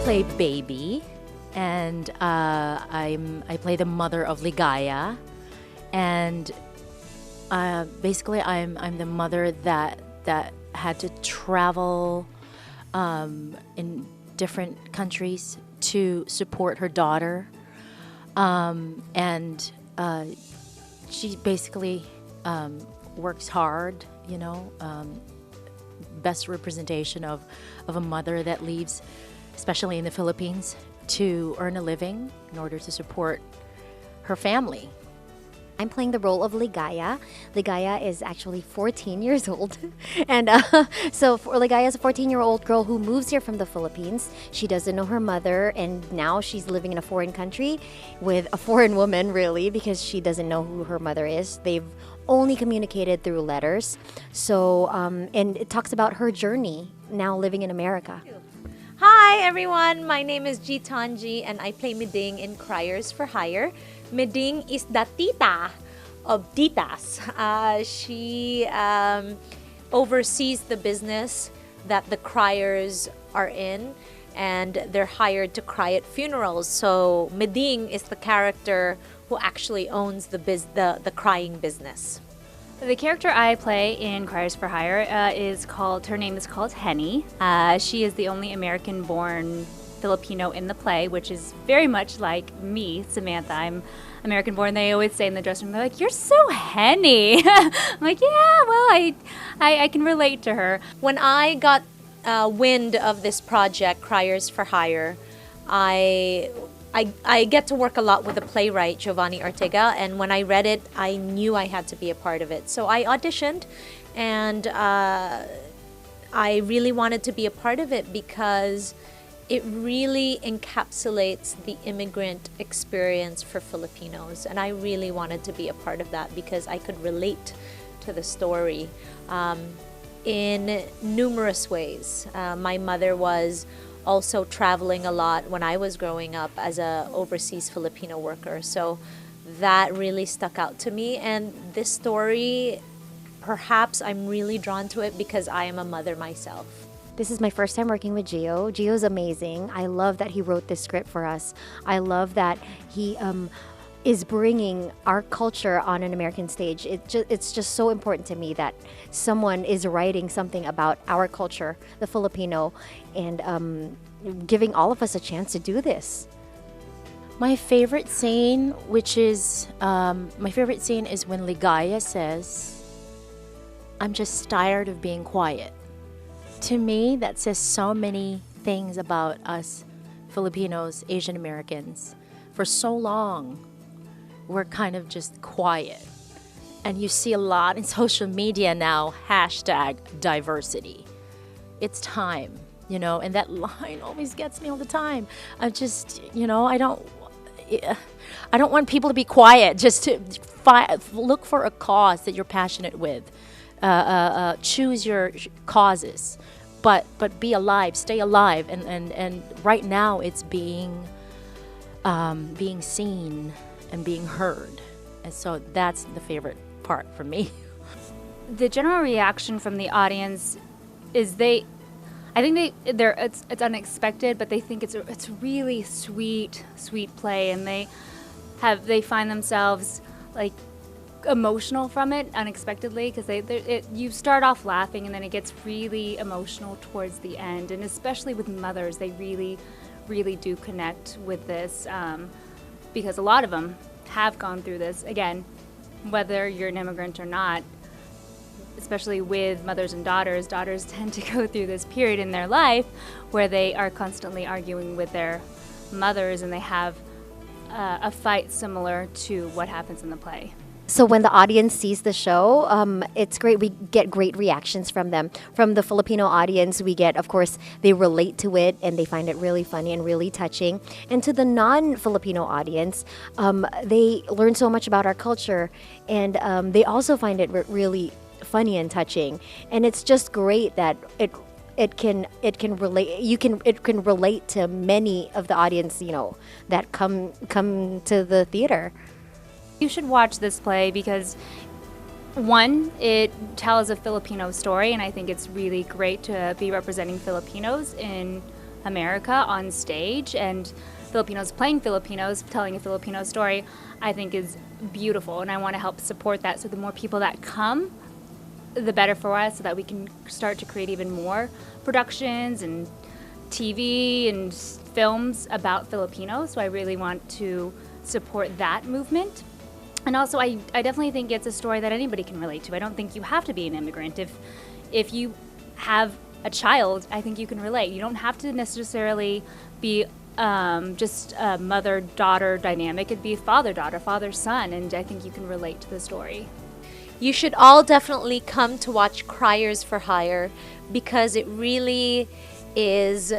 play Baby, and I play the mother of Ligaya, and basically I'm the mother that had to travel in different countries to support her daughter, and she basically works hard, best representation of a mother that leaves, especially in the Philippines, to earn a living in order to support her family. I'm playing the role of Ligaya. Ligaya is actually 14 years old. And so Ligaya is a 14-year-old girl who moves here from the Philippines. She doesn't know her mother, and now she's living in a foreign country with a foreign woman, really, because she doesn't know who her mother is. They've only communicated through letters. So, and it talks about her journey now living in America. Hi everyone, my name is G Tanji and I play Miding in Criers for Hire. Miding is the tita of titas. She oversees the business that the criers are in, and they're hired to cry at funerals. So Miding is the character who actually owns the crying business. The character I play in Criers for Hire her name is called Henny. She is the only American-born Filipino in the play, which is very much like me, Samantha. I'm American-born. They always say in the dressing room, they're like, "You're so Henny." I'm like, yeah, well, I can relate to her. When I got wind of this project, Criers for Hire, I get to work a lot with the playwright, Giovanni Ortega, and when I read it, I knew I had to be a part of it. So I auditioned, and I really wanted to be a part of it because it really encapsulates the immigrant experience for Filipinos, and I really wanted to be a part of that because I could relate to the story in numerous ways. My mother was also traveling a lot when I was growing up as a overseas Filipino worker. So that really stuck out to me. And this story, perhaps I'm really drawn to it because I am a mother myself. This is my first time working with Gio. Gio's amazing. I love that he wrote this script for us. I love that he is bringing our culture on an American stage. It's just so important to me that someone is writing something about our culture, the Filipino, and giving all of us a chance to do this. My favorite scene, is when Ligaya says, "I'm just tired of being quiet." To me, that says so many things about us Filipinos, Asian Americans. For so long, we're kind of just quiet. And you see a lot in social media now, #diversity. It's time, and that line always gets me all the time. I just, I don't want people to be quiet, just to look for a cause that you're passionate with. Choose your causes, but be alive, stay alive. And right now it's being seen and being heard, and so that's the favorite part for me. The general reaction from the audience is it's unexpected, but they think it's really sweet play, and they find themselves like emotional from it unexpectedly, because you start off laughing and then it gets really emotional towards the end, and especially with mothers, they really do connect with this. Because a lot of them have gone through this. Again, whether you're an immigrant or not, especially with mothers and daughters tend to go through this period in their life where they are constantly arguing with their mothers, and they have a fight similar to what happens in the play. So when the audience sees the show, it's great. We get great reactions from them. From the Filipino audience, we get, of course, they relate to it and they find it really funny and really touching. And to the non-Filipino audience, they learn so much about our culture, and they also find it really funny and touching. And it's just great that it can relate to many of the audience, that come to the theater. You should watch this play because, one, it tells a Filipino story, and I think it's really great to be representing Filipinos in America on stage, and Filipinos playing Filipinos, telling a Filipino story, I think is beautiful, and I want to help support that. So the more people that come, the better for us, so that we can start to create even more productions and TV and films about Filipinos. So I really want to support that movement. And also, I definitely think it's a story that anybody can relate to. I don't think you have to be an immigrant. If you have a child, I think you can relate. You don't have to necessarily be just a mother-daughter dynamic. It'd be father-daughter, father-son, and I think you can relate to the story. You should all definitely come to watch Criers for Hire, because it really is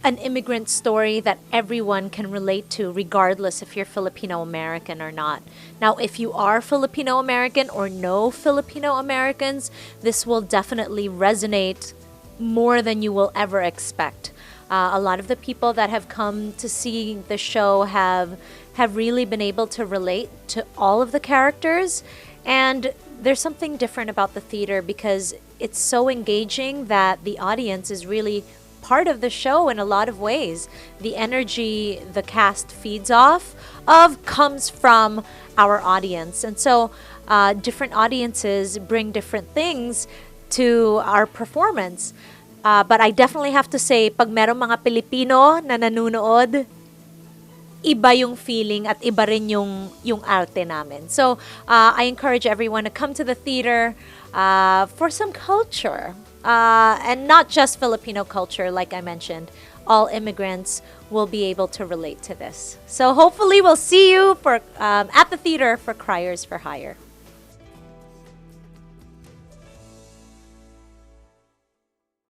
an immigrant story that everyone can relate to, regardless if you're Filipino American or not. Now, if you are Filipino American or know Filipino Americans, this will definitely resonate more than you will ever expect. A lot of the people that have come to see the show have really been able to relate to all of the characters. And there's something different about the theater, because it's so engaging that the audience is really part of the show in a lot of ways. The energy the cast feeds off of comes from our audience. And so different audiences bring different things to our performance. But I definitely have to say, pag merong mga Pilipino na nanunood, iba yung feeling at iba rin yung arte namin. So I encourage everyone to come to the theater for some culture. And not just Filipino culture, like I mentioned. All immigrants will be able to relate to this. So hopefully we'll see you at the theater for Criers for Hire.